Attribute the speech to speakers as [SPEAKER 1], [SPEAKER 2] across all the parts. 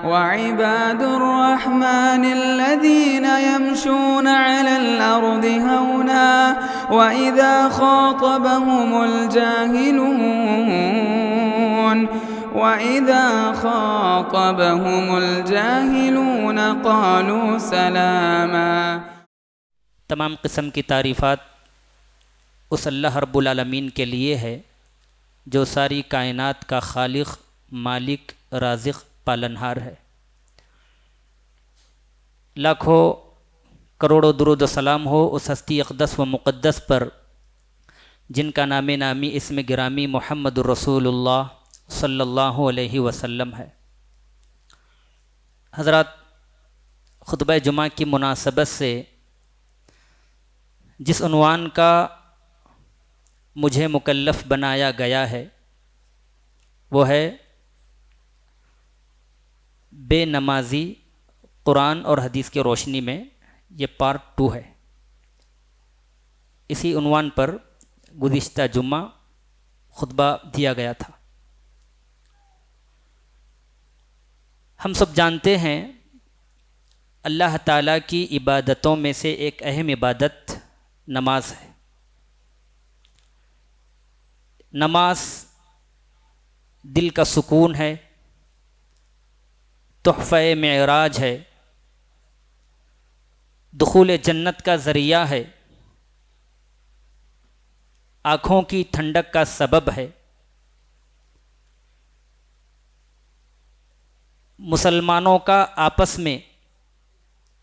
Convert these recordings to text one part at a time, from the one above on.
[SPEAKER 1] वइबादुर रहमानिल्लज़ीना यमशूना अलल अर्दि हौना वइज़ा ख़ातबहुमुल जाहिलून वइज़ा ख़ातबहुमुल जाहिलून क़ालू सलामा।
[SPEAKER 2] तमाम किस्म की तारीफ़ात उस अल्लाह रब्बुल आलमीन के लिए है जो सारी कायनात का खालिक, मालिक, राज़िक़, पालनहार है। लाखों करोड़ों दुरूद व सलाम हो उस हस्ती अक़दस व मुक़द्दस पर जिनका नामे नामी इसमें गिरामी मुहम्मदुर रसूलुल्लाह सल्लल्लाहु अलैहि वसल्लम है। हज़रात, खुतबा जुमा की मुनासबत से जिस उन्वान का मुझे मुकल्लफ़ बनाया गया है वो है बेनमाजी कुरान और हदीस की रोशनी में, ये पार्ट 2 है। इसी उन्वान पर गुज़िश्ता जुम्मा खुतबा दिया गया था। हम सब जानते हैं अल्लाह ताला की इबादतों में से एक अहम इबादत नमाज है। नमाज दिल का सुकून है, तोहफ़े मेराज है, दुखूल जन्नत का ज़रिया है, आँखों की ठंडक का सबब है, मुसलमानों का आपस में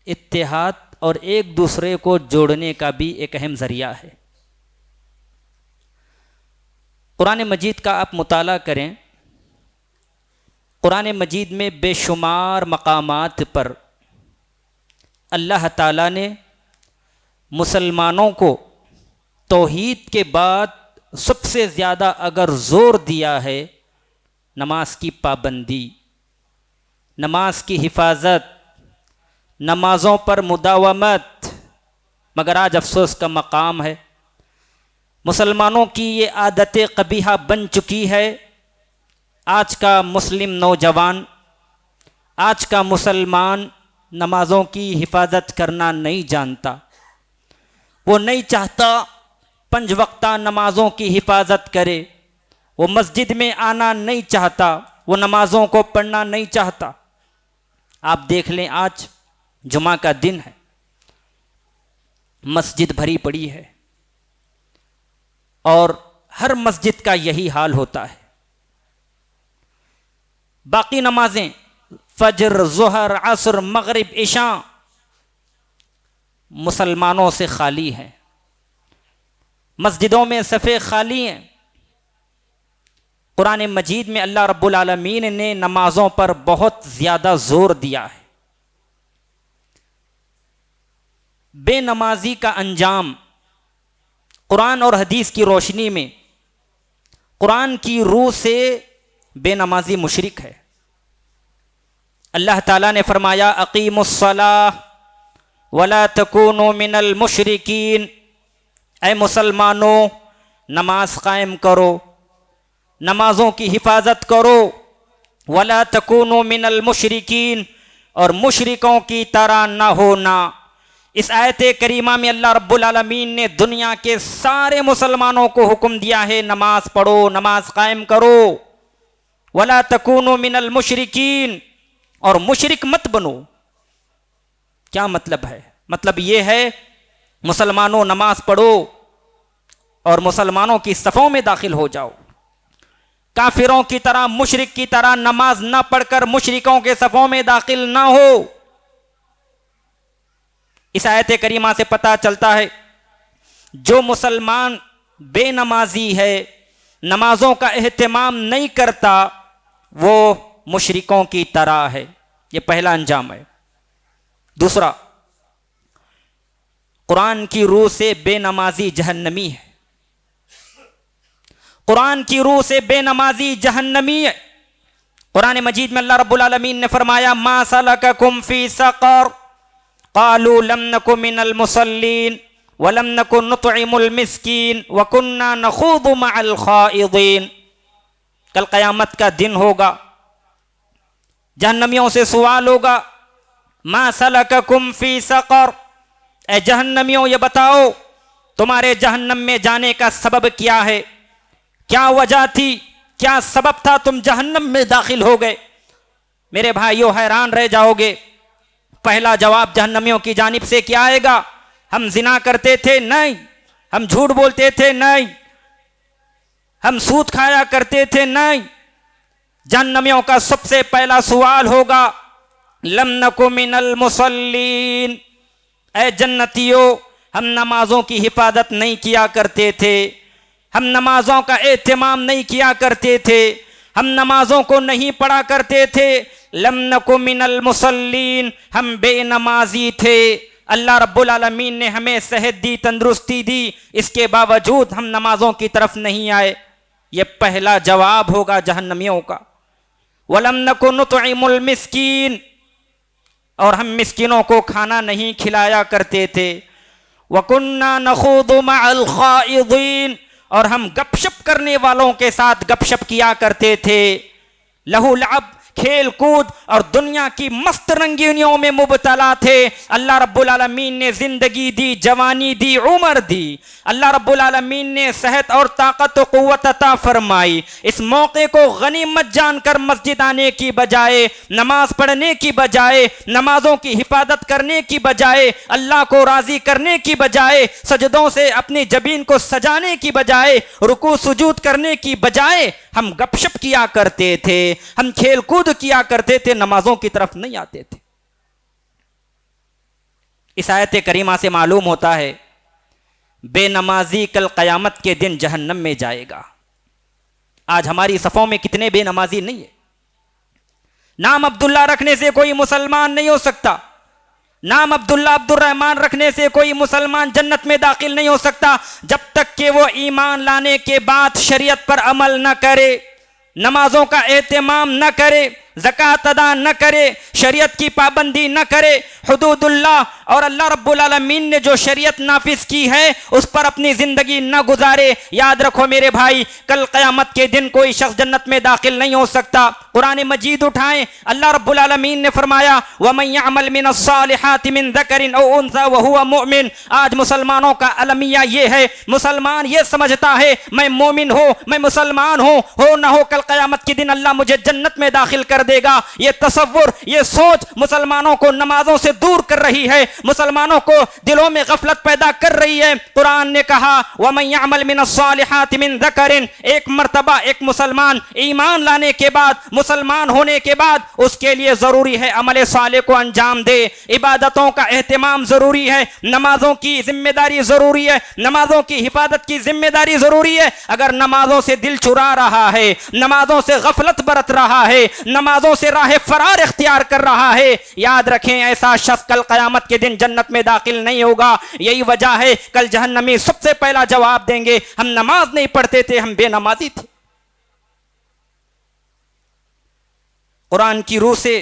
[SPEAKER 2] इत्तेहाद और एक दूसरे को जोड़ने का भी एक अहम ज़रिया है। कुरान मजीद का आप मुताला करें, कुरान मजीद में बेशुमार मकामात पर अल्लाह ताला ने मुसलमानों को तौहीद के बाद सबसे ज़्यादा अगर ज़ोर दिया है नमाज की पाबंदी, नमाज की हिफाजत, नमाज़ों पर मुदावमत। मगर आज अफसोस का मकाम है, मुसलमानों की ये आदत कबीहा बन चुकी है। आज का मुस्लिम नौजवान, आज का मुसलमान नमाज़ों की हिफाजत करना नहीं जानता। वो नहीं चाहता 5 वक्ता नमाज़ों की हिफाजत करे, वो मस्जिद में आना नहीं चाहता, वो नमाज़ों को पढ़ना नहीं चाहता। आप देख लें, आज जुमा का दिन है, मस्जिद भरी पड़ी है और हर मस्जिद का यही हाल होता है। बाकी नमाजें फजर, ज़ोहर, असर, मगरिब, इशा मुसलमानों से खाली हैं। मस्जिदों में सफ़े खाली हैं। कुरान मजीद में अल्लाह रब्बुल आलमीन ने नमाज़ों पर बहुत ज़्यादा ज़ोर दिया है। बेनमाजी का अंजाम कुरान और हदीस की रोशनी में, कुरान की रूह से बेनमाजी मुशरिक है। अल्लाह ताला ने फरमाया अकीमुस्सलाह वला तकूनु मिनल मुशरिकीन, ऐ मुसलमानों नमाज कायम करो, नमाज़ों की हिफाजत करो। वला तकूनु मिनल मुशरिकीन, और मुशरिकों की तरह ना होना। इस आयत करीमा में अल्लाह रब्बुल आलमीन ने दुनिया के सारे मुसलमानों को हुक्म दिया है नमाज पढ़ो, नमाज कायम करो। वला तकूनु मिनल मुशरिकीन, और मुशरिक मत बनो। क्या मतलब है? मतलब ये है मुसलमानों नमाज पढ़ो और मुसलमानों की सफ़ों में दाखिल हो जाओ। काफिरों की तरह, मुशरिक की तरह नमाज ना पढ़कर मुशरिकों के सफ़ों में दाखिल ना हो। इस आयत करीमा से पता चलता है जो मुसलमान बेनमाजी है, नमाजों का एहतमाम नहीं करता, वो मुशरिकों की तरह है। ये पहला अंजाम है। दूसरा, कुरान की रूह से बेनमाजी जहन्नमी है। कुरान की रूह से बेनमाजी जहन्नमी है। कुरान मजीद में अल्लाह रब्बुल आलमीन ने फरमाया मा सलककुम फी सक़र क़ालू लम नकु मिनल मुसल्लीन व लम नकु नुतइमुल मिस्कीन व कुन्ना नख़ूदु मअल ख़ाइदीन। कल क़यामत का दिन होगा, जहन्नमियों से सवाल होगा, मा सलककुम फी सक़र, ए जहन्नमियों ये बताओ तुम्हारे जहन्नम में जाने का सबब क्या है, क्या वजह थी, क्या सबब था तुम जहन्नम में दाखिल हो गए। मेरे भाइयों हैरान रह जाओगे। पहला जवाब जहन्नमियों की जानिब से क्या आएगा, हम जिना करते थे, नहीं। हम झूठ बोलते थे, नहीं। हम सूद खाया करते थे, नहीं। जहन्नमियों का सबसे पहला सवाल होगा, लम नकु मिनल मुसल्लीन, ऐ जन्नतियों हम नमाजों की हिफाजत नहीं किया करते थे, हम नमाजों का एहतमाम नहीं किया करते थे, हम नमाजों को नहीं पढ़ा करते थे। लम नकु मिनल मुसल्लीन, हम बेनमाजी थे। अल्लाह रब्बुल आलमीन ने हमें सेहत दी, तंदुरुस्ती दी, इसके बावजूद हम नमाजों की तरफ नहीं आए। यह पहला जवाब होगा जहन्नमियों का। वलम नकु नुतइमुल मिस्कीन, और हम मिस्किनों को खाना नहीं खिलाया करते थे। वकुन्ना नखूदु मअल खाइदीन, और हम गपशप करने वालों के साथ गपशप किया करते थे। लहू लअब, खेल कूद और दुनिया की मस्त रंगीनियों में मुबतला थे। अल्लाह रब्बुल आलमीन ने जिंदगी दी, जवानी दी, उम्र दी। अल्लाह रब्बुल आलमीन ने सेहत और ताकत और कुव्वत अता फरमाई। इस मौके को गनीमत जानकर मस्जिद आने की बजाय, नमाज पढ़ने की बजाय, नमाजों की हिफाजत करने की बजाय, अल्लाह को राजी करने की बजाय, सजदों से अपनी जबीन को सजाने की बजाय, रुकू सुजूद करने की बजाय हम गपशप किया करते थे, हम खेल कूद किया करते थे, नमाजों की तरफ नहीं आते थे। इस आयत करीमा से मालूम होता है बेनमाजी कल कयामत के दिन जहन्नम में जाएगा। आज हमारी सफों में कितने बेनमाजी नहीं है। नाम अब्दुल्ला रखने से कोई मुसलमान नहीं हो सकता। नाम अब्दुल्ला अब्दुर्रहमान रखने से कोई मुसलमान जन्नत में दाखिल नहीं हो सकता जब तक कि वो ईमान लाने के बाद शरीयत पर अमल न करे, नमाजों का एहतमाम न करे, ज़कात अदा न करे, शरीयत की पाबंदी न करे, हुदूदुल्लाह और अल्लाह रब्बुल आलमीन ने जो शरीयत नाफिज की है उस पर अपनी ज़िंदगी न गुजारे। याद रखो मेरे भाई, कल क़यामत के दिन कोई शख्स जन्नत में दाखिल नहीं हो सकता। कुरान मजीद उठाएं, अल्लाह रब्बुल आलमीन ने फरमाया, वमन यअमल मिनस्सालिहाति मिन ज़करिन औ उन्सा व हुवा मुमिन। आज मुसलमानों का अलमिया ये है, मुसलमान ये समझता है मैं मोमिन हो, मैं मुसलमान हो ना हो, कल क़यामत के दिन अल्लाह मुझे जन्नत में दाखिल कर देगा। ये तसव्वुर, ये सोच मुसलमानों को नमाजों से दूर कर रही है, मुसलमानों को दिलों में गफलत पैदा कर रही है। कुरान ने कहा, वमन यअमल मिनस्सालिहाति मिन ज़करिन, एक मर्तबा एक मुसलमान ईमान लाने के बाद, मुसलमान होने के बाद उसके लिए जरूरी है अमल साले को अंजाम दे। इबादतों का एहतमाम जरूरी है, नमाजों की जिम्मेदारी जरूरी है, नमाजों की हिफाजत की जिम्मेदारी जरूरी है। अगर नमाजों से दिल चुरा रहा है, नमाजों से गफलत बरत रहा है, नमाजों से राह फरार इख्तियार कर रहा है, याद रखें ऐसा शख्स कल क़यामत के दिन जन्नत में दाखिल नहीं होगा। यही वजह है कल जहन्नमी सबसे पहला जवाब देंगे, हम नमाज नहीं पढ़ते थे, हम बेनमाजी थे। कुरान की रूह से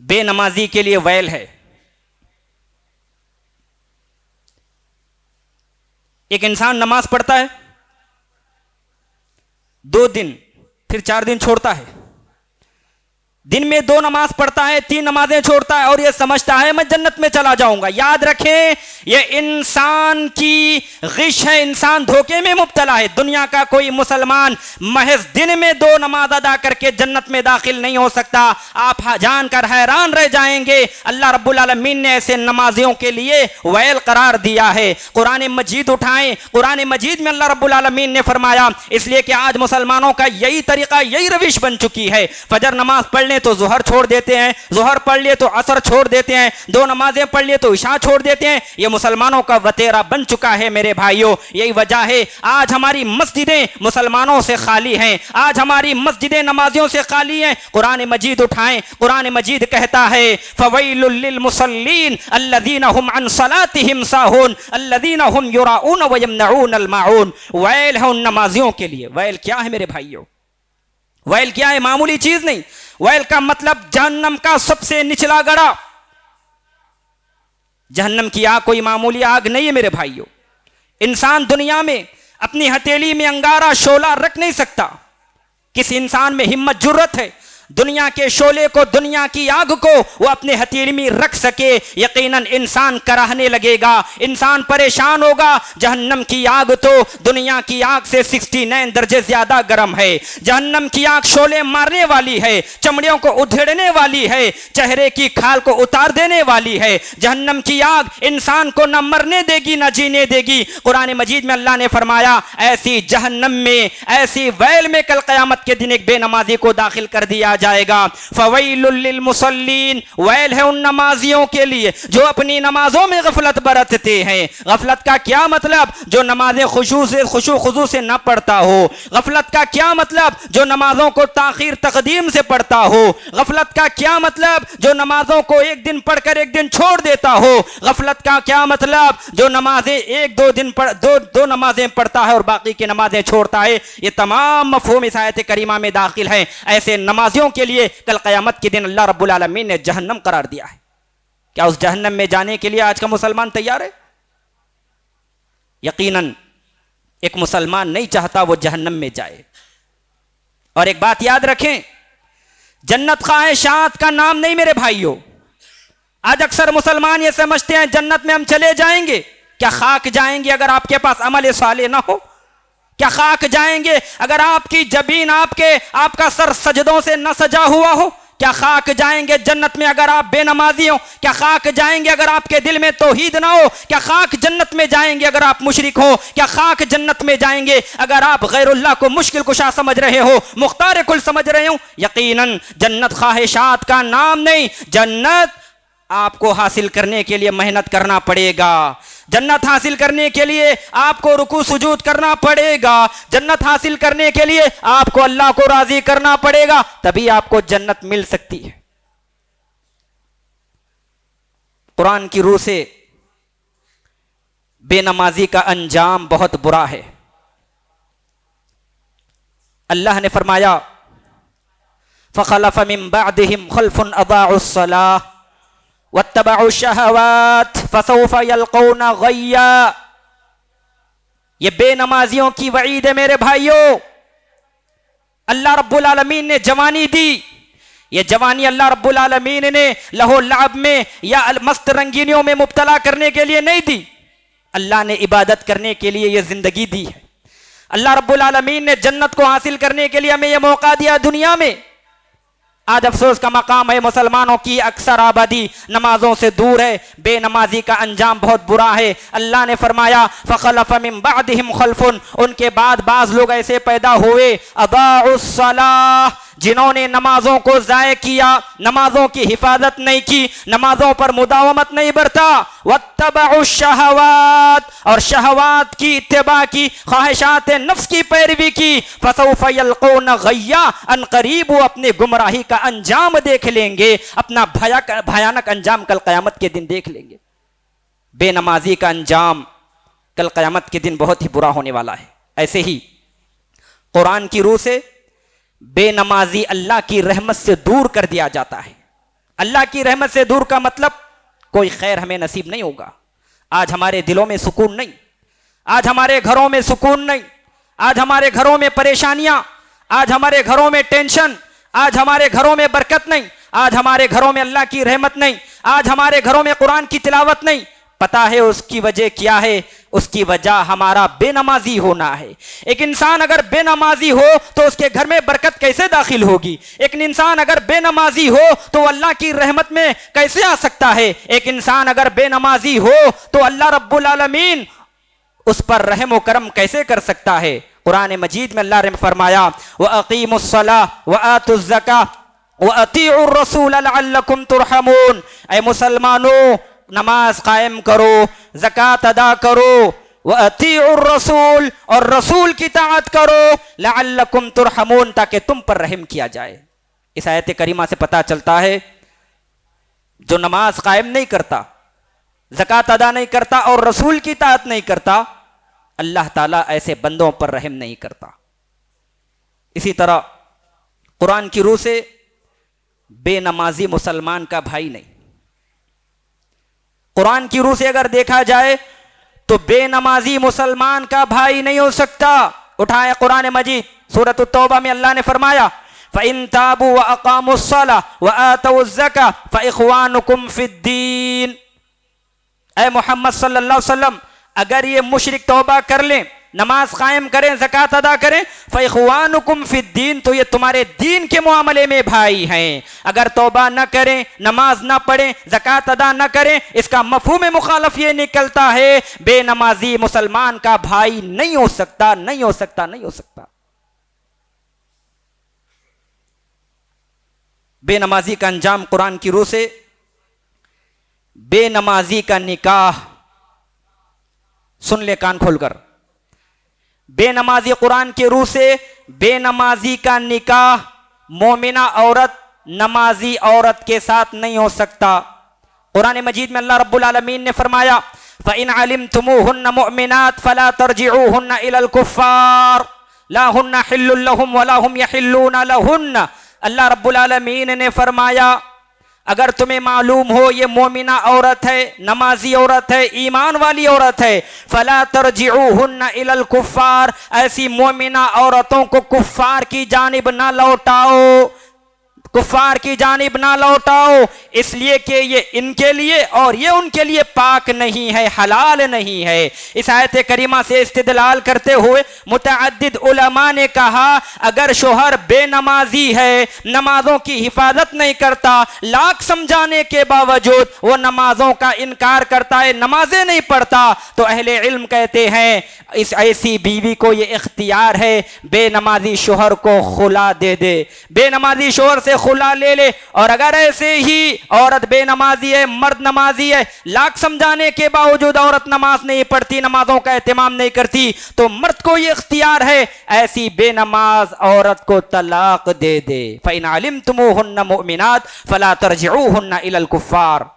[SPEAKER 2] बेनमाजी के लिए वैल है। एक इंसान नमाज पढ़ता है 2 दिन, फिर 4 दिन छोड़ता है, दिन में 2 नमाज पढ़ता है, 3 नमाजें छोड़ता है और यह समझता है मैं जन्नत में चला जाऊंगा। याद रखें यह इंसान की गिश है, इंसान धोखे में मुब्तला है। दुनिया का कोई मुसलमान महज दिन में 2 नमाज अदा करके जन्नत में दाखिल नहीं हो सकता। आप जानकर हैरान रह जाएंगे, अल्लाह रब्बुल आलमीन ने ऐसे नमाजियों के लिए वैल करार दिया है। कुरान मजीद उठाएं, कुरान मजीद में अल्लाह रब्बुल आलमीन ने फरमाया, इसलिए कि आज मुसलमानों का यही तरीका, यही रविश बन चुकी है। फजर नमाज पढ़ने तो जोहर छोड़ देते हैं, जोहर पढ़ लिए तो असर छोड़ देते हैं, 2 नमाजें पढ़ लिए तो इशा छोड़ देते हैं। यह मुसलमानों का वतेरा बन चुका है मेरे भाइयों। यही वजह है आज हमारी मस्जिदें मुसलमानों से खाली हैं, आज हमारी मस्जिदें नमाजियों से खाली हैं। कुरान मजीद उठाएं, कुरान मजीद कहता है, फवैलुल लिल मुसल्लीन अल्लज़ीना हुम अन सलातिहिम साहुन अल्लज़ीना हुम युराऊन व यमनऊनल माऊन। वैल है उन नमाजियों के लिए। वैल क्या है मेरे भाइयों? वैल क्या है? मामूली चीज नहीं। वैल का मतलब जहन्नम का सबसे निचला गड़ा। जहन्नम की आग कोई मामूली आग नहीं है मेरे भाइयों। इंसान दुनिया में अपनी हथेली में अंगारा शोला रख नहीं सकता किस इंसान में हिम्मत जुर्रत है दुनिया के शोले को, दुनिया की आग को वो अपने हथेली में रख सके, यकीनन इंसान कराहने लगेगा, इंसान परेशान होगा। जहन्नम की आग तो दुनिया की आग से 69 दर्जे ज्यादा गर्म है। जहन्नम की आग शोले मारने वाली है, चमड़ियों को उधेड़ने वाली है, चेहरे की खाल को उतार देने वाली है। जहन्नम की आग इंसान को न मरने देगी न जीने देगी। कुरान मजीद में अल्लाह ने फरमाया, ऐसी जहन्नम में, ऐसी वैल में कल क़यामत के दिन एक बेनमाजी को दाखिल कर दिया जाएगा। फवैलुल लिल मुसल्लीन, वैल है उन नमाजियों के लिए जो अपनी नमाजों में गफलत बरतते हैं। गफलत का क्या मतलब? जो नमाजें खुशू से न पढ़ता हो। गफलत का क्या मतलब? जो नमाजों को ताखीर तकदीम से पढ़ता हो। गफलत का क्या मतलब? जो नमाजों को एक दिन पढ़कर एक दिन छोड़ देता हो। गफलत का क्या मतलब? जो नमाजें एक दो दिन दो नमाजें पढ़ता है और बाकी की नमाजें छोड़ता है। ये तमाम मफहूम इस आयत करीमा में दाखिल हैं। ऐसे नमाजियों के लिए कल क़यामत के दिन अल्लाह रब्बुल आलमीन ने जहन्नम करार दिया है। क्या उस जहन्नम में जाने के लिए आज का मुसलमान तैयार है? यकीनन एक मुसलमान नहीं चाहता वो जहन्नम में जाए। और एक बात याद रखें, जन्नत ख्वाहिशात का नाम नहीं मेरे भाइयों। आज अक्सर मुसलमान ये समझते हैं जन्नत में हम चले जाएंगे। क्या खाक जाएंगे अगर आपके पास अमल साले ना हो? क्या खाक जाएंगे अगर आपकी जबीन, आपका सर सजदों से न सजा हुआ हो? क्या खाक जाएंगे जन्नत में अगर आप बेनमाजी हो? क्या खाक जाएंगे अगर आपके दिल में तौहीद ना हो? क्या खाक जन्नत में जाएंगे अगर आप मुशरिक हो? क्या खाक जन्नत में जाएंगे अगर आप गैरुल्लाह को मुश्किल कुशा समझ रहे हो, मुख्तार कुल समझ रहे हो? यकीनन जन्नत ख्वाहिशात का नाम नहीं। जन्नत आपको हासिल करने के लिए मेहनत करना पड़ेगा। जन्नत हासिल करने के लिए आपको रुकू सुजूद करना पड़ेगा। जन्नत हासिल करने के लिए आपको अल्लाह को राजी करना पड़ेगा, तभी आपको जन्नत मिल सकती है। कुरान की रूह से बेनमाजी का अंजाम बहुत बुरा है। अल्लाह ने फरमाया, फ़ख़लफ़ मिन बअदिहिम ख़ल्फ़ुन अज़ाउस सलाह वत्तबअु शहवात फसौफ यल्क़ौन ग़य्या। ये बेनमाजियों की वईद है मेरे भाइयों। अल्लाह रब्बुल आलमीन ने जवानी दी। ये जवानी अल्लाह रब्बुल आलमीन ने लहो लाब में या मस्त रंगीनियों में मुब्तला करने के लिए नहीं दी। अल्लाह ने इबादत करने के लिए ये जिंदगी दी है। अल्लाह रब्बुल आलमीन ने जन्नत को हासिल करने के लिए हमें यह मौका दिया दुनिया में। आज अफसोस का मकाम है, मुसलमानों की अक्सर आबादी नमाजों से दूर है। बेनमाजी का अंजाम बहुत बुरा है। अल्लाह ने फरमाया, फ़ख़लफ़ मिन बअदिहिम ख़ल्फ़ुन, उनके बाद बाज लोग ऐसे पैदा हुए, अज़ाउस सलाह, जिन्होंने नमाजों को ज़ाय किया, नमाजों की हिफाजत नहीं की, नमाजों पर मुदावमत नहीं बरता। वत्तबअु शहवात, और शहवात की इत्तिबा की, ख्वाहिशात नफ्स की पैरवी की। फसौफ यल्क़ौन ग़य्या, अन क़रीब वो अपने गुमराही का अंजाम देख लेंगे, अपना भयानक अंजाम कल क़यामत के दिन देख लेंगे। बेनमाजी का अंजाम कल क़यामत के दिन बहुत ही बुरा होने वाला है। ऐसे ही कुरान की रूह से बेनमाजी अल्लाह की रहमत से दूर कर दिया जाता है। अल्लाह की रहमत से दूर का मतलब कोई खैर हमें नसीब नहीं होगा। आज हमारे दिलों में सुकून नहीं, आज हमारे घरों में सुकून नहीं, आज हमारे घरों में परेशानियां, आज हमारे घरों में टेंशन, आज हमारे घरों में बरकत नहीं, आज हमारे घरों में अल्लाह की रहमत नहीं, आज हमारे घरों में कुरान की तिलावत नहीं। पता है उसकी वजह क्या है? उसकी वजह हमारा बेनमाजी होना है। एक इंसान अगर बेनमाजी हो तो उसके घर में बरकत कैसे दाखिल होगी? एक इंसान अगर बेनमाजी हो तो अल्लाह की रहमत में कैसे आ सकता है? एक इंसान अगर बेनमाजी हो तो अल्लाह रब्बुल आलमीन उस पर रहम व करम कैसे कर सकता है? कुरान मजीद में अल्लाह ने फरमाया, व अक़ीमुस्सलाह व आतुज़ ज़काह व अतीउर रसूल लअल्लकुम तुरहमून। ऐ मुसलमानों, नमाज कायम करो, ज़कात अदा करो, व अतीउर रसूल, और रसूल की ताअत करो, लअल्लकुम तुरहमून, ताकि तुम पर रहम किया जाए। इस आयत करीमा से पता चलता है जो नमाज कायम नहीं करता, ज़कात अदा नहीं करता और रसूल की ताअत नहीं करता, अल्लाह ताला ऐसे बंदों पर रहम नहीं करता। इसी तरह कुरान की रूह से बेनमाजी मुसलमान का भाई नहीं। कुरान की रूह से अगर देखा जाए तो बेनमाजी मुसलमान का भाई नहीं हो सकता। उठाए कुरान मजीद, सूरत तौबा में अल्लाह ने फरमाया फ़इन ताबू व अक़ामुस्सलाह व आतउज़्ज़का फ़इख़वानुकुम फ़िद्दीन। ऐ मोहम्मद सल्लल्लाहु अलैहि वसल्लम, अगर ये मुशरिक तौबा कर लें, नमाज कायम करें, ज़कात अदा करें, फ़इख़वानुकुम फ़िद्दीन, तो ये तुम्हारे दीन के मामले में भाई हैं। अगर तौबा न करें, नमाज न पढ़ें, ज़कात अदा न करें, इसका मफ़हूम मुखालफ ये निकलता है बेनमाजी मुसलमान का भाई नहीं हो सकता, नहीं हो सकता, नहीं हो सकता। बेनमाजी का अंजाम कुरान की रूह से, बेनमाजी का निकाह, सुन ले कान खोलकर, बेनमाजी कुरान की रूह से बेनमाजी का निकाह मोमिना औरत नमाजी औरत के साथ नहीं हो सकता। कुरान मजीद में अल्लाह रब्बुल आलमीन ने फरमाया फ़इन अलिमतुमूहुन्ना मुअमिनात फला तर्जिऊहुन्ना इलल कुफ़्फ़ार ला हुन्ना हिल्लुल लहुम वला हुम यहिल्लूना लहुन्ना। अल्लाह रब्बुल आलमीन ने फरमाया अगर तुम्हें मालूम हो ये मोमिना औरत है, नमाजी औरत है, ईमान वाली औरत है, फला तरजिऊहुन्ना इलल कुफ़्फ़ार, ऐसी मोमिना औरतों को कुफ़्फ़ार की जानिब ना लौटाओ, कुफ़्फ़ार की जानिब ना लौटाओ, इसलिए कि ये इनके लिए और ये उनके लिए पाक नहीं है, हलाल नहीं है। इस आयत करीमा से इस्तिदलाल करते हुए मुतअद्दिद उलमा ने कहा अगर शोहर बेनमाजी है, नमाजों की हिफाजत नहीं करता, लाख समझाने के बावजूद वो नमाजों का इनकार करता है, नमाजें नहीं पढ़ता, तो अहले इल्म कहते हैं इस ऐसी बीवी को ये इख्तियार है बेनमाजी शोहर को खुला दे दे, बेनमाजी शोहर से खुला ले ले। और अगर ऐसे ही औरत बेनमाजी है, मर्द नमाजी है, लाख समझाने के बावजूद औरत नमाज नहीं पढ़ती, नमाजों का एहतमाम नहीं करती, तो मर्द को ये इख्तियार है ऐसी बेनमाज औरत को तलाक दे दे। फ़इन अलिमतुमूहुन्ना मुअमिनात फला तरजिऊहुन्ना इलल कुफ़्फ़ार।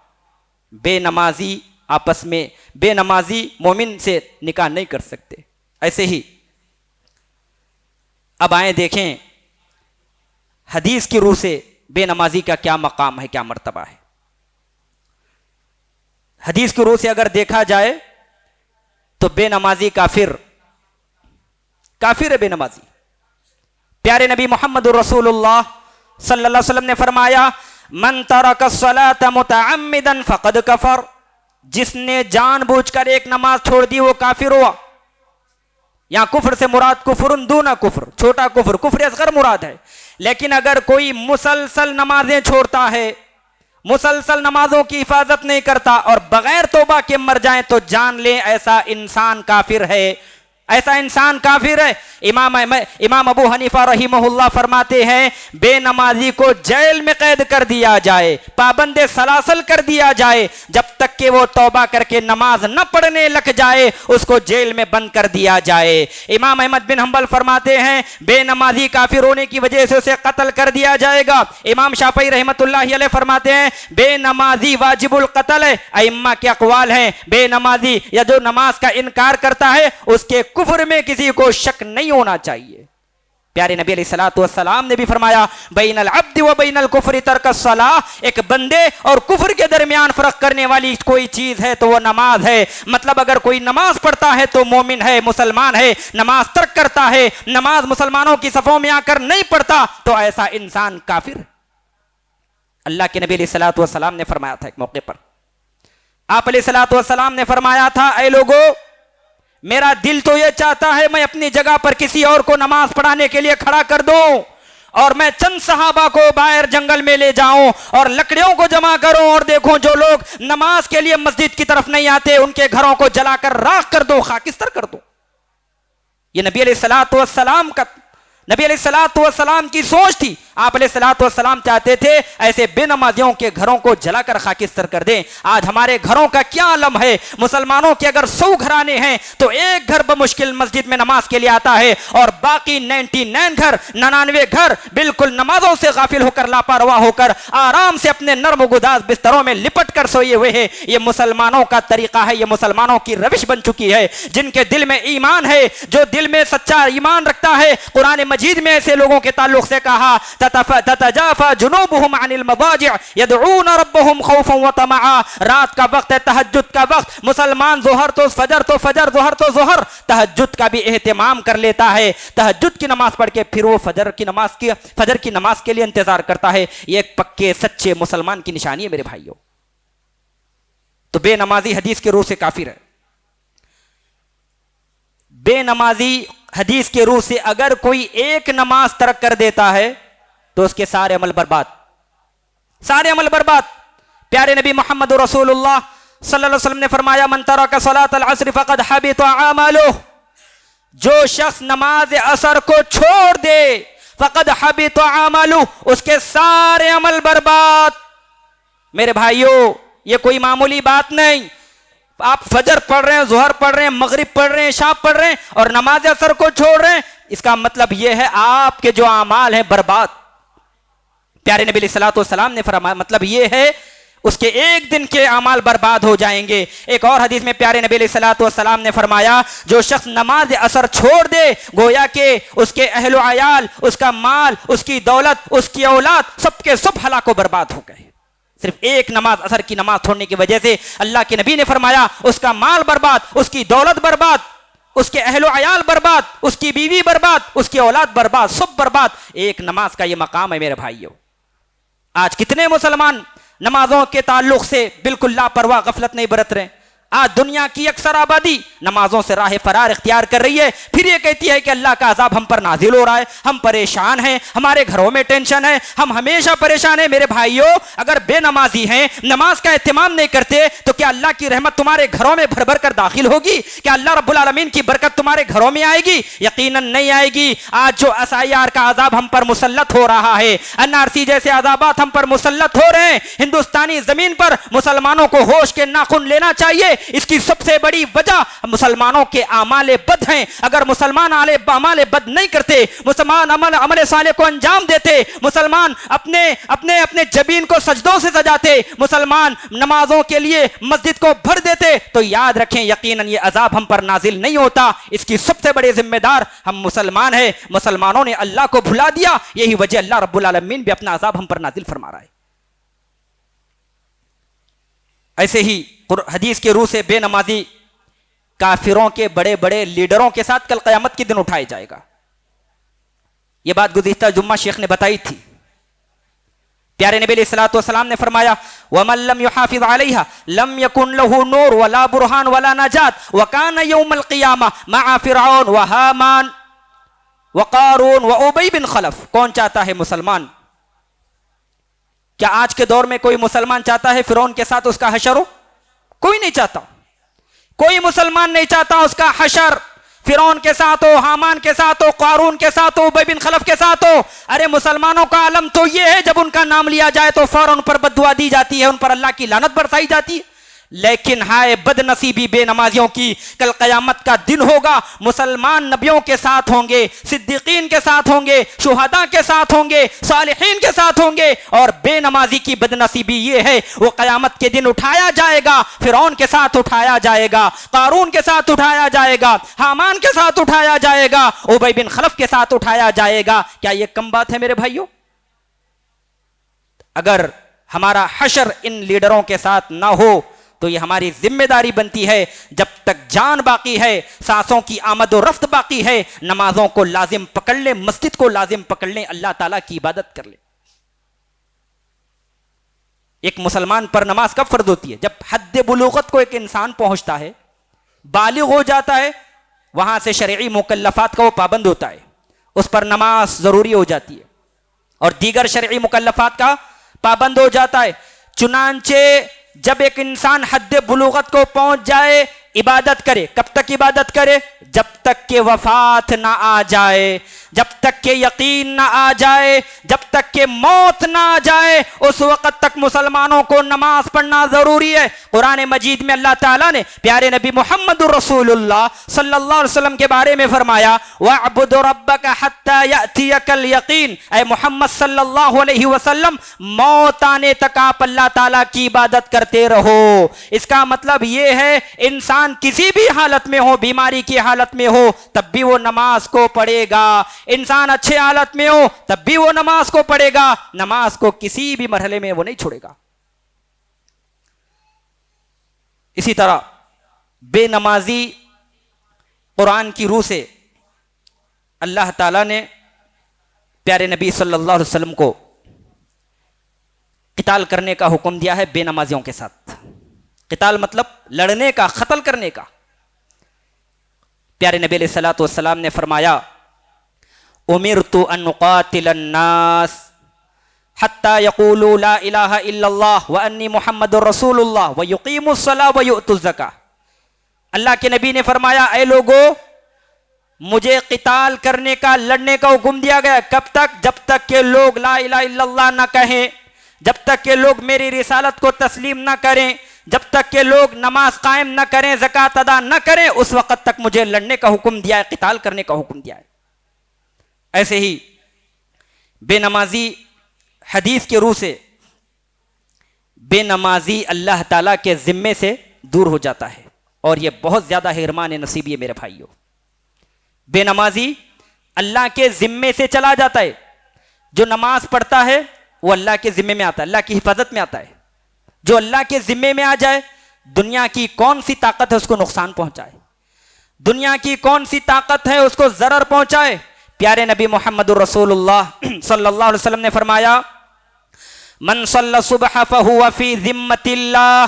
[SPEAKER 2] बेनमाजी आपस में बेनमाजी मोमिन से निकाह नहीं कर सकते। ऐसे ही अब आए देखें हदीस की रूह से बेनमाजी का क्या मकाम है, क्या मर्तबा है। हदीस की रूह से अगर देखा जाए तो बेनमाजी काफिर है बेनमाजी। प्यारे नबी मोहम्मद रसूलुल्लाह सल्लल्लाहु अलैहि वसल्लम ने फरमाया मन तरक सलात मुतअम्मिदन फ़क़द कफ़र, जिसने जानबूझकर एक नमाज छोड़ दी वो काफिर हुआ। यहां कुफ्र से मुराद कुफ्रुन दूना कुफ्र, छोटा कुफ्र, कुफ्र असगर मुराद है। लेकिन अगर कोई मुसलसल नमाजें छोड़ता है, मुसलसल नमाजों की हिफाजत नहीं करता और बगैर तौबा के मर जाए तो जान ले ऐसा इंसान काफिर है, ऐसा इंसान काफिर है। इमाम अबू हनीफा रहिमहुल्लाह फरमाते हैं बेनमाजी को जेल में कैद कर दिया जाए, पाबंदे सलासल कर दिया जाए, जब तक कि वो तौबा करके नमाज न पढ़ने लग जाए उसको जेल में बंद कर दिया जाए। इमाम अहमद बिन हंबल फरमाते हैं बेनमाजी काफिर होने की वजह से उसे कत्ल कर दिया जाएगा। इमाम शाफई रहमतुल्लाहि अलैह फरमाते हैं बेनमाजी वाजिबुल कत्ल है। अइम्मा के अक़वाल हैं बेनमाजी या जो नमाज का इनकार करता है उसके कुफ्र में किसी को शक नहीं होना चाहिए। प्यारे नबी अलैहिस्सलातु वस्सलाम ने भी फरमाया बैनल अब्दि व बैनल कुफ्रि तर्कस सलाह, एक बंदे और कुफ्र के दरमियान फर्क करने वाली कोई चीज है तो वो नमाज है। मतलब अगर कोई नमाज पढ़ता है तो मोमिन है, मुसलमान है, नमाज तर्क करता है, नमाज मुसलमानों की सफों में आकर नहीं पढ़ता तो ऐसा इंसान काफिर। अल्लाह के नबी अलैहिस्सलातु वस्सलाम ने फरमाया था एक मौके पर, आप अलैहिस्सलातु वस्सलाम ने फरमाया था ऐ लोगों, मेरा दिल तो यह चाहता है मैं अपनी जगह पर किसी और को नमाज पढ़ाने के लिए खड़ा कर दूं और मैं चंद सहाबा को बाहर जंगल में ले जाऊं और लकड़ियों को जमा करूं और देखूं जो लोग नमाज के लिए मस्जिद की तरफ नहीं आते उनके घरों को जलाकर राख कर दूं, खाकिस्तर कर दूं। यह नबी अलैहिस्सलातु वस्सलाम की सोच थी। आप अलैहिस्सलातु वस्सलाम चाहते थे ऐसे बेनमाजियों के घरों को जलाकर खाकिस्तर कर दें। आज हमारे घरों का क्या आलम है, मुसलमानों के अगर 100 घराने हैं तो एक घर बमुश्किल मस्जिद में नमाज के लिए आता है और बाकी 99 घर बिल्कुल नमाजों से गाफिल होकर, लापरवाह होकर आराम से अपने नर्म गुदाज बिस्तरों में लिपट कर सोए हुए हैं। ये मुसलमानों का तरीका है, ये मुसलमानों की रविश बन चुकी है। जिनके दिल में ईमान है, जो दिल में सच्चा ईमान रखता है, कुरान मजीद में ऐसे लोगों के ताल्लुक से कहा, ततजाफा जुनूबुहुम अनिल मदाजिअ यदऊन रब्बहुम खौफन व तमआ। रात का वक्त है, तहज्जुद का वक्त, मुसलमान जोहर तो फजर तो फजर, जोहर तो जोहर, तहज्जुद का भी एहतिमाम कर लेता है। तहज्जुद की नमाज पढ़ के फिर वो फजर की नमाज के लिए इंतजार करता है। ये एक पक्के सच्चे मुसलमान की निशानी है मेरे भाइयों। तो बेनमाजी हदीस के रूह से काफिर है। बेनमाजी हदीस के रूह से अगर कोई एक नमाज तर्क कर देता है तो उसके सारे अमल बर्बाद, सारे अमल बर्बाद। प्यारे नबी मोहम्मद रसूलुल्लाह सल्लल्लाहु अलैहि वसल्लम ने फरमाया, मन तरका सलातल अस्र फक़द हबित अमालुहु। जो शख्स नमाज असर को छोड़ दे, फक़द हबित अमालुहु, उसके सारे अमल बर्बाद। मेरे भाइयों, ये कोई मामूली बात नहीं। आप फजर पढ़ रहे हैं, जोहर पढ़ रहे हैं, मगरिब पढ़ रहे हैं, इशा पढ़ रहे हैं और नमाज असर को छोड़ रहे हैं, इसका मतलब यह है आपके जो अमाल हैं बर्बाद। प्यारे नबी सल्लल्लाहु अलैहि वसल्लम ने फरमाया, मतलब यह है उसके एक दिन के अमाल बर्बाद हो जाएंगे। एक और हदीस में प्यारे नबी सल्लल्लाहु अलैहि वसल्लम ने फरमाया, जो शख्स नमाज असर छोड़ दे, गोया के उसके अहलो अयाल, उसका माल, उसकी दौलत, उसकी औलाद सबके सब हलाको बर्बाद हो गए। सिर्फ एक नमाज असर की नमाज छोड़ने की वजह से अल्लाह के नबी ने फरमाया, उसका माल बर्बाद, उसकी दौलत बर्बाद, उसके अहलो अयाल बर्बाद, उसकी बीवी बर्बाद, उसकी औलाद बर्बाद, सब बर्बाद। एक नमाज का यह मकाम है मेरे भाइयों। आज कितने मुसलमान नमाजों के ताल्लुक से बिल्कुल लापरवाह, गफलत नहीं बरत रहे। आज दुनिया की अक्सर आबादी नमाजों से राह फरार इख्तियार कर रही है, फिर ये कहती है कि अल्लाह का अजाब हम पर नाजिल हो रहा है, हम परेशान हैं, हमारे घरों में टेंशन है, हम हमेशा परेशान हैं। मेरे भाइयों, अगर बेनमाजी हैं, नमाज का एहतिमाम नहीं करते, तो क्या अल्लाह की रहमत तुम्हारे घरों में भर भर कर दाखिल होगी? क्या अल्लाह रब्बुल आलमीन की बरकत तुम्हारे घरों में आएगी? यकीनन नहीं आएगी। आज जो SIR का अजाब हम पर मुसल्लत हो रहा है, NRC जैसे अजाबात हम पर मुसल्लत हो रहे हैं, हिंदुस्तानी जमीन पर मुसलमानों को होश के नाखून लेना चाहिए। इसकी सबसे बड़ी वजह मुसलमानों के आमाले बद हैं। अगर मुसलमान आमाले बद नहीं करते, मुसलमान अमल साले को अंजाम देते, मुसलमान अपने अपने अपने जबीन को सजदों से सजाते, मुसलमान नमाजों के लिए मस्जिद को भर देते, तो याद रखें यकीनन ये अजाब हम पर नाजिल नहीं होता। इसकी सबसे बड़े जिम्मेदार हम मुसलमान हैं। मुसलमानों ने अल्लाह को भुला दिया, यही वजह अल्लाह रब्बुल आलमीन भी अपना अजाब हम पर नाजिल फरमा रहा है। ऐसे ही हदीस के रूह से बेनमाजी काफिरों के बड़े बड़े लीडरों के साथ कल क़यामत के दिन उठाया जाएगा। यह बात गुज़िश्ता जुम्मा शेख ने बताई थी। प्यारे नबी सल्लल्लाहु अलैहि वसल्लम ने फरमाया, वमन लम युहाफिज़ अलैहा लम यकुन लहू नूर वला बुरहान वला नजात व काना यौमल क़ियामा मअ फ़िरऔन व हामान व क़ारून व उबई बिन खलफ। कौन चाहता है मुसलमान, क्या आज के दौर में कोई मुसलमान चाहता है फिरौन के साथ उसका हशर हो? कोई नहीं चाहता। कोई मुसलमान नहीं चाहता उसका हशर फिरौन के साथ हो, हामान के साथ हो, कारून के साथ हो, उबई बिन खलफ के साथ हो। अरे मुसलमानों का आलम तो यह है, जब उनका नाम लिया जाए तो फौरन उन पर बद्दुआ दी जाती है, उन पर अल्लाह की लानत बरसाई जाती है। लेकिन हाय बदनसीबी बेनमाजियों की, कल क़यामत का दिन होगा, मुसलमान नबियों के साथ होंगे, सिद्दीकीन के साथ होंगे, शुहदा के साथ होंगे, सालिहीन के साथ होंगे। और बेनमाजी की बदनसीबी ये है, वो क़यामत के दिन उठाया जाएगा, फिरौन के साथ उठाया जाएगा, कारून के साथ उठाया जाएगा, हामान के साथ उठाया जाएगा, उबई बिन खलफ के साथ उठाया जाएगा। क्या ये कम बात है मेरे भाइयों? अगर हमारा हशर इन लीडरों के साथ ना हो तो ये हमारी जिम्मेदारी बनती है, जब तक जान बाकी है, सांसों की आमद और रफ्त बाकी है, नमाजों को लाजिम पकड़ ले, मस्जिद को लाजिम पकड़ ले, अल्लाह ताला की इबादत कर ले। एक मुसलमान पर नमाज कब फर्ज होती है? जब हद्द बुलूगत को एक इंसान पहुंचता है, बालिग हो जाता है, वहां से शरई मुकल्लफात का वो पाबंद होता है, उस पर नमाज जरूरी हो जाती है और दीगर शरई मुकल्लफात का पाबंद हो जाता है। चुनांचे जब एक इंसान हद्द बुलूगत को पहुंच जाए, इबादत करे। कब तक इबादत करे? जब तक के वफात ना आ जाए, जब तक के यकीन ना आ जाए, जब तक के मौत ना आ जाए, उस वक्त तक मुसलमानों को नमाज पढ़ना जरूरी है। कुरान मजीद में अल्लाह ताला ने प्यारे नबी मोहम्मद रसूलुल्लाह सल्लल्लाहु अलैहि वसल्लम के बारे में फरमाया, वअब्द रब्बक हत्ता यातियकल यकीन। ऐ मोहम्मद सल्लल्लाहु अलैहि वसल्लम, मौत आने तक आप अल्लाह ताला की इबादत करते रहो। इसका मतलब यह है इंसान इंसान किसी भी हालत में हो, बीमारी की हालत में हो, तब भी वो नमाज को पढ़ेगा। इंसान अच्छे हालत में हो तब भी वो नमाज को पढ़ेगा, नमाज को किसी भी मरहले में वो नहीं छोड़ेगा। इसी तरह बेनमाजी कुरान की रूह से अल्लाह ताला ने प्यारे नबी सल्लल्लाहु अलैहि वसल्लम को क़िताल करने का हुक्म दिया है बेनमाजियों के साथ। क़िताल मतलब लड़ने का, क़त्ल करने का। प्यारे नबी अलैहिस्सलातु वस्सलाम ने फरमाया, उमिरतु अन उक़ातिलन नास हत्ता यक़ूलू ला इलाहा इल्लल्लाह व अन्नी मुहम्मदुर रसूलुल्लाह व युक़ीमुस्सलाह व युअतुज़ ज़काह। अल्लाह के नबी ने फरमाया, ऐ लोगो, मुझे क़िताल करने का, लड़ने का हुक्म दिया गया। कब तक? जब तक के लोग ला इलाहा इल्लल्लाह ना कहें, जब तक के लोग मेरी रिसालत को तस्लीम ना करें, जब तक के लोग नमाज कायम ना करें, ज़कात अदा ना करें, उस वक़्त तक मुझे लड़ने का हुक्म दिया है, क़िताल करने का हुक्म दिया है। ऐसे ही बेनमाजी हदीस के रूह से बेनमाजी अल्लाह ताला के ज़िम्मे से दूर हो जाता है, और यह बहुत ज़्यादा हिरमान नसीब है मेरे भाइयों। बेनमाजी अल्लाह के ज़िम्मे से चला जाता है। जो नमाज पढ़ता है वो अल्लाह के ज़िम्मे में आता है, अल्लाह की हिफाजत में आता है। जो अल्लाह के ज़िम्मे में आ जाए, दुनिया की कौन सी ताकत है उसको नुकसान पहुंचाए, दुनिया की कौन सी ताकत है उसको ज़रर पहुंचाए। प्यारे नबी मुहम्मदुर रसूलुल्लाह सल्लल्लाहु अलैहि वसल्लम ने फरमाया, मन सल्ला सुबह फहुवा फी ज़िम्मतिल्लाह।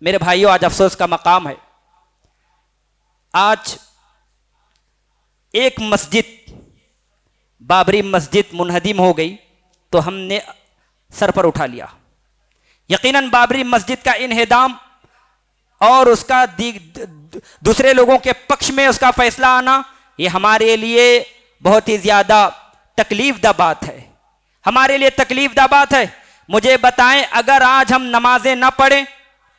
[SPEAKER 2] मेरे भाइयों, आज अफसोस का मकाम है, आज एक मस्जिद, बाबरी मस्जिद मुनहदिम हो गई तो हमने सर पर उठा लिया। यकीनन बाबरी मस्जिद का इन्हेदाम और उसका दूसरे लोगों के पक्ष में उसका फैसला आना, ये हमारे लिए बहुत ही ज़्यादा तकलीफ़दा बात है, हमारे लिए तकलीफ़दा बात है। मुझे बताएं, अगर आज हम नमाजें ना पढ़ें,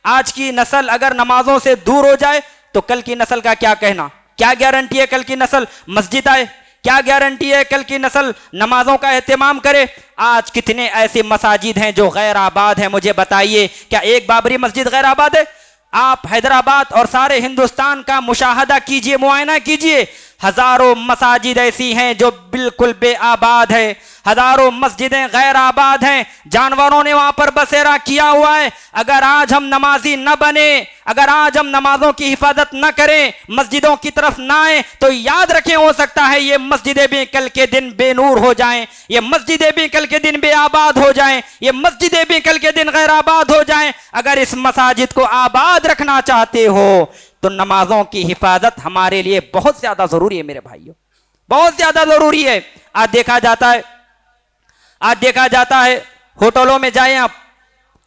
[SPEAKER 2] आज की नस्ल अगर नमाजों से दूर हो जाए, तो कल की नस्ल का क्या कहना? क्या गारंटी है कल की नस्ल मस्जिद आए? क्या गारंटी है कल की नस्ल नमाजों का एहतमाम करे? आज कितने ऐसे मसाजिद हैं जो गैर आबाद हैं, मुझे बताइए, क्या एक बाबरी मस्जिद गैर आबाद है? आप हैदराबाद और सारे हिंदुस्तान का मुशाहदा कीजिए, मुआयना कीजिए, हजारों मसाजिद ऐसी हैं जो बिल्कुल बेआबाद है, हजारों मस्जिदें गैर आबाद हैं, जानवरों ने वहां पर बसेरा किया हुआ है। अगर आज हम नमाजी न बने, अगर आज हम नमाजों की हिफाजत न करें, मस्जिदों की तरफ ना आए, तो याद रखें, हो सकता है ये मस्जिदें भी कल के दिन बेनूर हो जाएं, ये मस्जिदें भी कल के दिन बेआबाद हो जाएं, ये मस्जिदें भी कल के दिन गैर आबाद हो जाएं। अगर इस मसाजिद को आबाद रखना चाहते हो तो नमाजों की हिफाजत हमारे लिए बहुत ज्यादा जरूरी है मेरे भाइयों, बहुत ज्यादा जरूरी है। आज देखा जाता है होटलों में जाएं, आप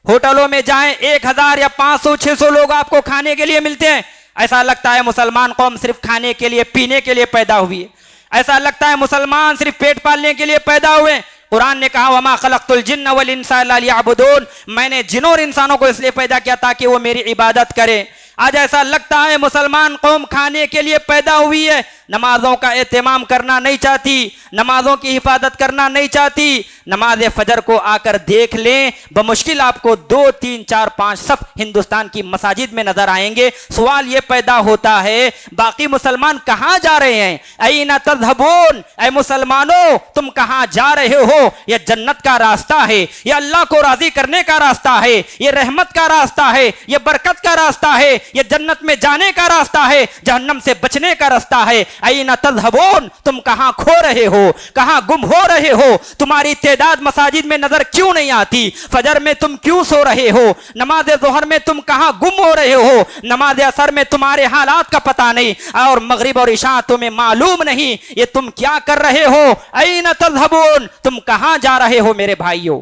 [SPEAKER 2] होटलों में जाएं, 1000 या 500-600 लोग आपको खाने के लिए मिलते हैं। ऐसा लगता है मुसलमान कौम सिर्फ खाने के लिए, पीने के लिए पैदा हुई है। ऐसा लगता है मुसलमान सिर्फ पेट पालने के लिए पैदा हुए। कुरान ने कहा, वमा खलक़तुल जिन्न वल इंसा इल्ला लियअबुदून, मैंने जिनों और इंसानों को इसलिए पैदा किया ताकि वो मेरी इबादत करें। आज ऐसा लगता है मुसलमान कौम खाने के लिए पैदा हुई है, नमाजों का एहतमाम करना नहीं चाहती, नमाजों की हिफाजत करना नहीं चाहती। नमाज फजर को आकर देख लें, बमुश्किल आपको 2, 3, 4, 5 सफ हिंदुस्तान की मसाजिद में नजर आएंगे। सवाल ये पैदा होता है, बाकी मुसलमान कहां जा रहे हैं? ऐना तज़हबून, ऐ मुसलमानों तुम कहां जा रहे हो? यह जन्नत का रास्ता है, यह अल्लाह को राजी करने का रास्ता है, यह रहमत का रास्ता है, यह बरकत का रास्ता है, यह जन्नत में जाने का रास्ता है, जहन्नम से बचने का रास्ता है। ऐना तज़हबून, तुम कहां खो रहे हो, कहां गुम हो रहे हो? तुम्हारी तादाद मसाजिद में नजर क्यों नहीं आती? फजर में तुम क्यों सो रहे हो? नमाज ज़ोहर में तुम कहां गुम हो रहे हो? नमाज असर में तुम्हारे हालात का पता नहीं, और मगरिब और इशा तुम्हें मालूम नहीं, ये तुम क्या कर रहे हो? ऐना तज़हबून, तुम कहां जा रहे हो मेरे भाइयों?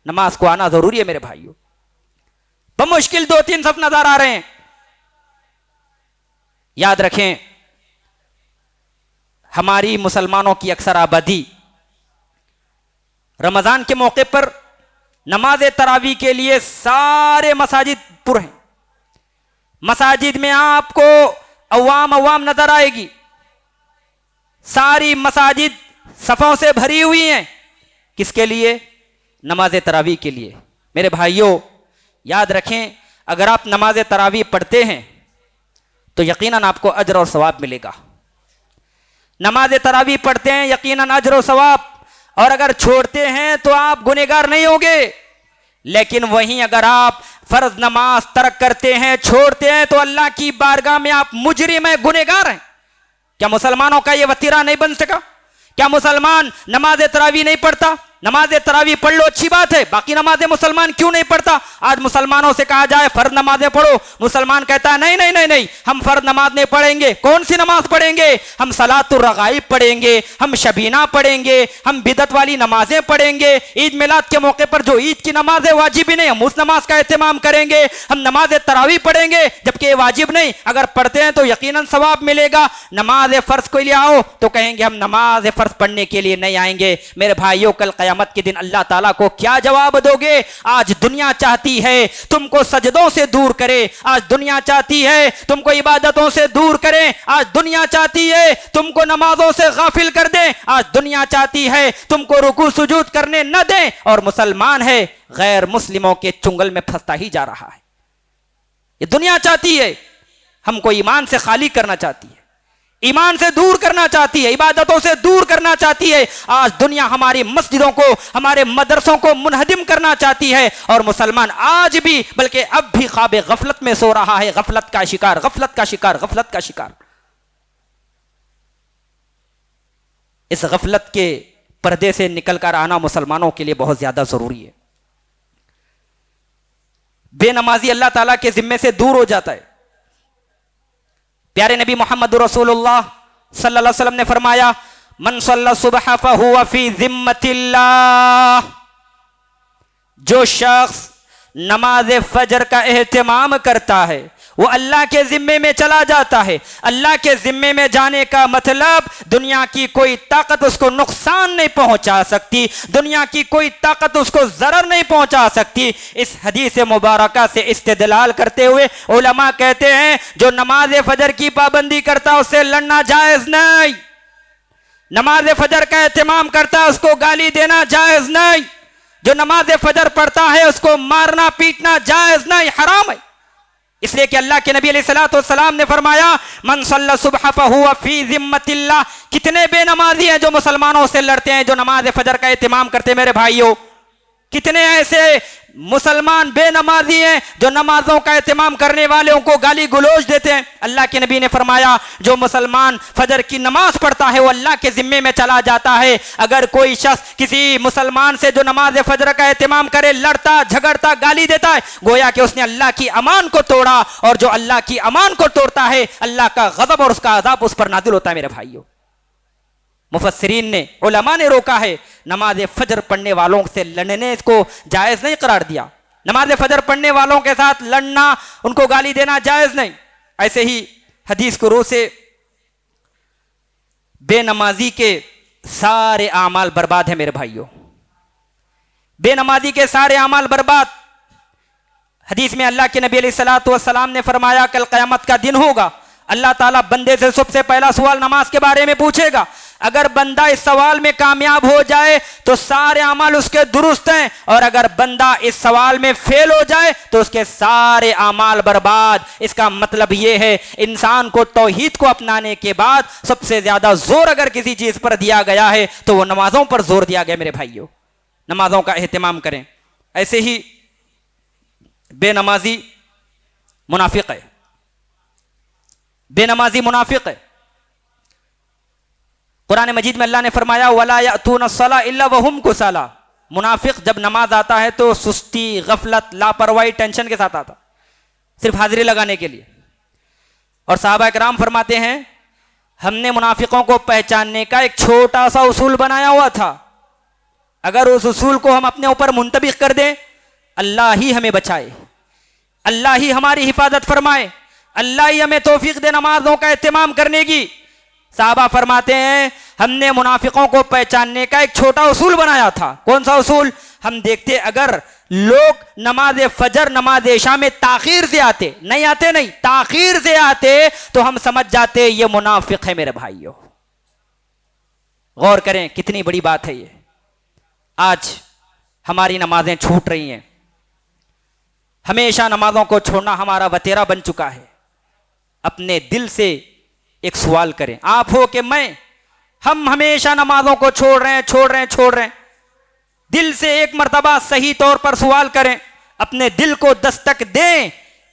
[SPEAKER 2] नमाज को आना जरूरी है मेरे भाइयों। बमुश्किल 2-3 सफ नजर आ रहे हैं। याद रखें, हमारी मुसलमानों की अक्सर आबादी रमजान के मौके पर नमाज तरावी के लिए सारे मसाजिद पुर हैं। मसाजिद में आपको अवाम नजर आएगी, सारी मसाजिद सफों से भरी हुई हैं। किसके लिए? नमाज तरावी के लिए। मेरे भाइयों याद रखें, अगर आप नमाज तरावी पढ़ते हैं तो यकीनन आपको अजर और सवाब मिलेगा। नमाज तरावी पढ़ते हैं, यकीनन अजर और सवाब, और अगर छोड़ते हैं तो आप गुनहगार नहीं होंगे। लेकिन वहीं अगर आप फर्ज नमाज तर्क करते हैं, छोड़ते हैं, तो अल्लाह की बारगाह में आप मुजरिम हैं, गुनहगार हैं। क्या मुसलमानों का यह वतीरा नहीं बन सका? क्या मुसलमान नमाज तरावी नहीं पढ़ता? नमाज तरावी पढ़ लो, अच्छी बात है, बाकी नमाजें मुसलमान क्यों नहीं पढ़ता? आज मुसलमानों से कहा जाए फर्ज नमाजें पढ़ो, मुसलमान कहता है नहीं नहीं नहीं नहीं, हम फर्ज नमाज नहीं पढ़ेंगे। कौन सी नमाज पढ़ेंगे? हम सलातुर रगाइब पढ़ेंगे, हम शबीना पढ़ेंगे, हम बिदत वाली नमाजें पढ़ेंगे। ईद मिलाद के मौके पर जो ईद की नमाज है वाजिब ही नहीं, हम उस नमाज का एहतमाम करेंगे। हम नमाज तरावी पढ़ेंगे जबकि ये वाजिब नहीं, अगर पढ़ते हैं तो यकीनन सवाब मिलेगा। नमाज फर्ज को लिए आओ तो कहेंगे हम नमाज फर्ज पढ़ने के लिए नहीं आएंगे। मेरे भाइयों, कल क़यामत के दिन अल्लाह ताला को क्या जवाब दोगे? आज दुनिया चाहती है तुमको सजदों से दूर करे, आज दुनिया चाहती है तुमको इबादतों से दूर करें, आज दुनिया चाहती है तुमको नमाजों से गाफिल कर दे, आज दुनिया चाहती है तुमको रुकू सुजूद करने न दे, और मुसलमान है गैर मुस्लिमों के चुंगल में फंसता ही जा रहा है। ये दुनिया चाहती है, हमको ईमान से खाली करना चाहती है, ईमान से दूर करना चाहती है, इबादतों से दूर करना चाहती है। आज दुनिया हमारी मस्जिदों को, हमारे मदरसों को मुनहदिम करना चाहती है, और मुसलमान आज भी, बल्कि अब भी ख्वाब गफलत में सो रहा है, गफलत का शिकार, गफलत का शिकार, गफलत का शिकार। इस गफलत के पर्दे से निकलकर आना मुसलमानों के लिए बहुत ज्यादा जरूरी है। बेनमाजी अल्लाह ताला के जिम्मे से दूर हो जाता है। प्यारे नबी मोहम्मद रसूलुल्लाह सल्लल्लाहु अलैहि वसल्लम ने फरमाया, मन सल्ला सुबह फहुवा फी जिम्मतिल्लाह, जो शख्स नमाज फजर का एहतमाम करता है वो अल्लाह के जिम्मे में चला जाता है। अल्लाह के जिम्मे में जाने का मतलब दुनिया की कोई ताकत उसको नुकसान नहीं पहुंचा सकती, दुनिया की कोई ताकत उसको जरर नहीं पहुंचा सकती। इस हदीस मुबारका से इस्तेदलाल करते हुए उलमा कहते हैं जो नमाज फजर की पाबंदी करता है उससे लड़ना जायज नहीं, नमाज फजर का एहतमाम करता है उसको गाली देना जायज नहीं, जो नमाज फजर पढ़ता है उसको मारना पीटना जायज नहीं, हराम है। इसलिए कि अल्लाह के नबी अलैहिस्सलातु वस्सलाम ने फरमाया, मन सल्ला सुबह फहुवा फी जिम्मतिल्लाह। कितने बेनमाजी हैं जो मुसलमानों से लड़ते हैं, जो नमाज फजर का एहतमाम करते हैं। मेरे भाइयों, कितने ऐसे मुसलमान बेनमाजी हैं जो नमाजों का एहतमाम करने वालों को गाली गुलोज देते हैं। अल्लाह के नबी ने फरमाया, जो मुसलमान फजर की नमाज पढ़ता है वो अल्लाह के जिम्मे में चला जाता है। अगर कोई शख्स किसी मुसलमान से जो नमाज फजर का एहतमाम करे लड़ता झगड़ता गाली देता है, गोया कि उसने अल्लाह की अमान को तोड़ा, और जो अल्लाह की अमान को तोड़ता है अल्लाह का गजब और उसका अजाब उस पर नाजिल होता है। मेरे भाइयों, मुफस्सिरीन ने, उलमा ने रोका है, नमाज फजर पढ़ने वालों से लड़ने को जायज नहीं करार दिया। नमाज फजर पढ़ने वालों के साथ लड़ना, उनको गाली देना जायज नहीं। ऐसे ही हदीस को रो से बेनमाजी के सारे आमाल बर्बाद है। मेरे भाइयों, बेनमाजी के सारे आमाल बर्बाद। हदीस में अल्लाह के नबी अलैहिस्सलातु वस्सलाम ने फरमाया, कल क़यामत का दिन होगा, अल्लाह ताला बंदे से सबसे पहला सवाल नमाज के बारे में पूछेगा। अगर बंदा इस सवाल में कामयाब हो जाए तो सारे अमाल उसके दुरुस्त हैं, और अगर बंदा इस सवाल में फेल हो जाए तो उसके सारे अमाल बर्बाद। इसका मतलब यह है, इंसान को तौहीद को अपनाने के बाद सबसे ज्यादा जोर अगर किसी चीज पर दिया गया है तो वो नमाजों पर जोर दिया गया। मेरे भाइयों, नमाजों का एहतमाम करें। ऐसे ही बेनमाजी मुनाफिक है, बेनमाजी मुनाफिक है। कुरान मजीद में अल्लाह ने फरमाया, वला यातून अस्सला इल्ला वहुम कुसाला। मुनाफिक जब नमाज आता है तो सुस्ती, गफलत, लापरवाही, टेंशन के साथ आता, सिर्फ हाजिरी लगाने के लिए। और साहबा किराम फरमाते हैं, हमने मुनाफिकों को पहचानने का एक छोटा सा उसूल बनाया हुआ था, अगर उस उसूल को हम अपने ऊपर मुंतबिक कर दें, अल्लाह ही हमें बचाए, अल्लाह ही हमारी हिफाजत फरमाए, अल्लाह ही हमें तौफीक दे नमाजों का एहतमाम करने की। साहबा फरमाते हैं, हमने मुनाफिकों को पहचानने का एक छोटा उसूल बनाया था। कौन सा उसूल? हम देखते अगर लोग नमाज फजर, नमाज इशा में ताखीर से आते, नहीं आते नहीं, ताखीर से आते, तो हम समझ जाते ये मुनाफिक है। मेरे भाइयों, गौर करें कितनी बड़ी बात है ये। आज हमारी नमाजें छूट रही हैं, हमेशा नमाजों को छोड़ना हमारा वतेरा बन चुका है। अपने दिल से एक सवाल करें, आप हो कि मैं, हम हमेशा नमाजों को छोड़ रहे हैं। दिल से एक मर्तबा सही तौर पर सवाल करें, अपने दिल को दस्तक दें,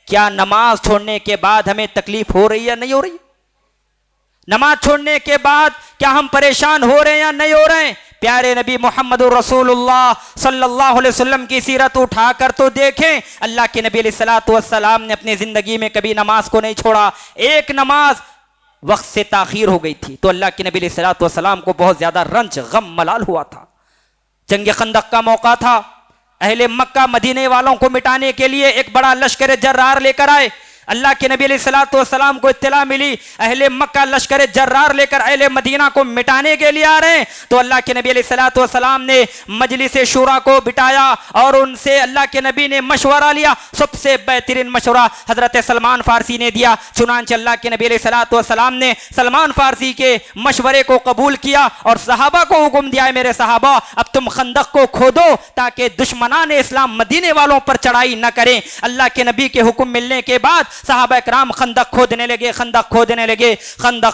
[SPEAKER 2] क्या नमाज छोड़ने के बाद हमें तकलीफ हो रही है या नहीं हो रही? नमाज छोड़ने के बाद क्या हम परेशान हो रहे हैं या नहीं हो रहे हैं? प्यारे नबी मोहम्मद रसूलुल्लाह सल्लल्लाहु अलैहि वसल्लम की सीरत उठाकर तो देखें। अल्लाह के नबी अलैहिस्सलातु वस्सलाम ने अपनी जिंदगी में कभी नमाज को नहीं छोड़ा। एक नमाज वक्त से ताखीर हो गई थी तो अल्लाह के नबी अलैहिस्सलातु वस्सलाम को बहुत ज्यादा रंज गम मलाल हुआ था। जंग खंदक का मौका था, अहले मक्का मदीने वालों को मिटाने के लिए एक बड़ा लश्कर जर्रार लेकर आए। अल्लाह के नबी अलैहिस्सलातु वस्सलाम को इत्तला मिली अहले मक्का लश्कर जर्रार लेकर अहले मदीना को मिटाने के लिए आ रहे हैं। तो अल्लाह के नबी अलैहिस्सलातु वस्सलाम ने मजलिस शूरा को बिठाया और उनसे अल्लाह के नबी ने मशवरा लिया। सबसे बेहतरीन मशवरा हजरत सलमान फारसी ने दिया। चुनांचे अल्लाह के नबी अलैहिस्सलातु वस्सलाम ने सलमान फारसी के मशवरे को कबूल किया और सहाबा को हुक्म दिया, मेरे सहाबा अब तुम खंदक को खोदो ताकि दुश्मनान इस्लाम मदीने वालों पर चढ़ाई न करें। अल्लाह के नबी के हुक्म मिलने के बाद सहाबा कराम खंदक खोदने लगे। खंदक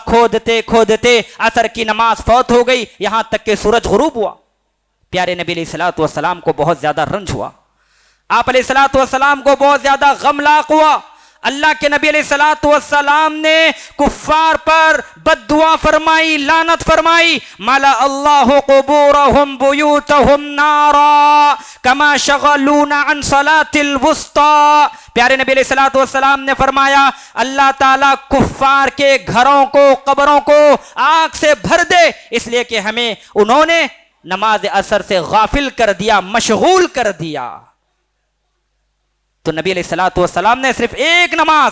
[SPEAKER 2] खोदते खोदते असर की नमाज फौत हो गई, यहां तक कि सूरज गुरूब हुआ। प्यारे नबी अलैहिस्सलातु वस्सलाम को बहुत ज्यादा रंज हुआ, आप अलैहिस्सलातु वस्सलाम को बहुत ज्यादा गम लाक हुआ। अल्लाह के नबी अलैहिस्सलातु वस्सलाम ने कुफ्फार पर बद्दुआ फरमाई, लानत फरमाई। माला अल्लाहु कुबूरहुम बुयूतहुम नारा कमा शगलूना अन सलातिल वुस्ता। प्यारे नबी अलैहिस्सलातु वस्सलाम ने फरमाया, अल्लाह ताला कुफ्फार के घरों को, कब्रों को आग से भर दे, इसलिए कि हमें उन्होंने नमाज असर से गाफिल कर दिया, मशगूल कर दिया। तो नबी अलैहिस्सलातु वस्सलाम ने सिर्फ एक नमाज,